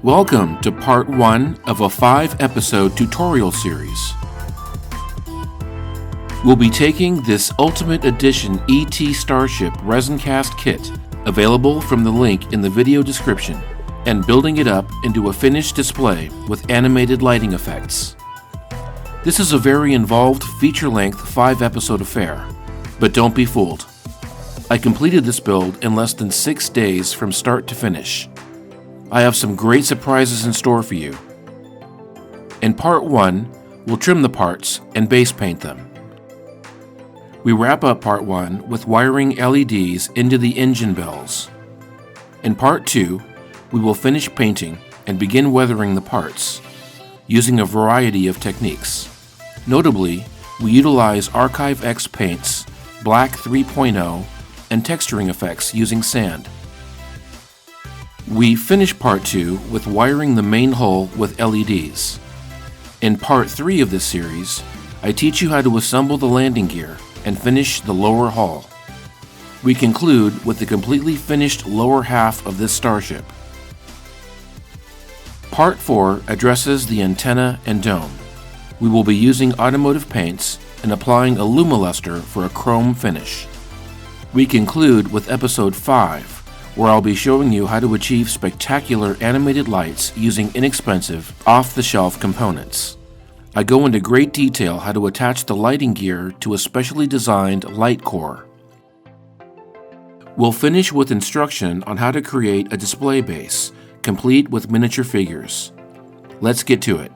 Welcome to part 1 of a 5-episode tutorial series. We'll be taking this Ultimate Edition ET Starship resin cast kit, available from the link in the video description, and building it up into a finished display with animated lighting effects. This is a very involved feature-length 5-episode affair, but don't be fooled. I completed this build in less than 6 days from start to finish. I have some great surprises in store for you. In part 1, we'll trim the parts and base paint them. We wrap up part 1 with wiring LEDs into the engine bells. In part 2, we will finish painting and begin weathering the parts, using a variety of techniques. Notably, we utilize Archive X paints, Black 3.0, and texturing effects using sand. We finish part 2 with wiring the main hull with LEDs. In part 3 of this series, I teach you how to assemble the landing gear and finish the lower hull. We conclude with the completely finished lower half of this Starship. Part 4 addresses the antenna and dome. We will be using automotive paints and applying a Lumiluster for a chrome finish. We conclude with episode 5, where I'll be showing you how to achieve spectacular animated lights using inexpensive, off-the-shelf components. I go into great detail how to attach the lighting gear to a specially designed light core. We'll finish with instruction on how to create a display base, complete with miniature figures. Let's get to it.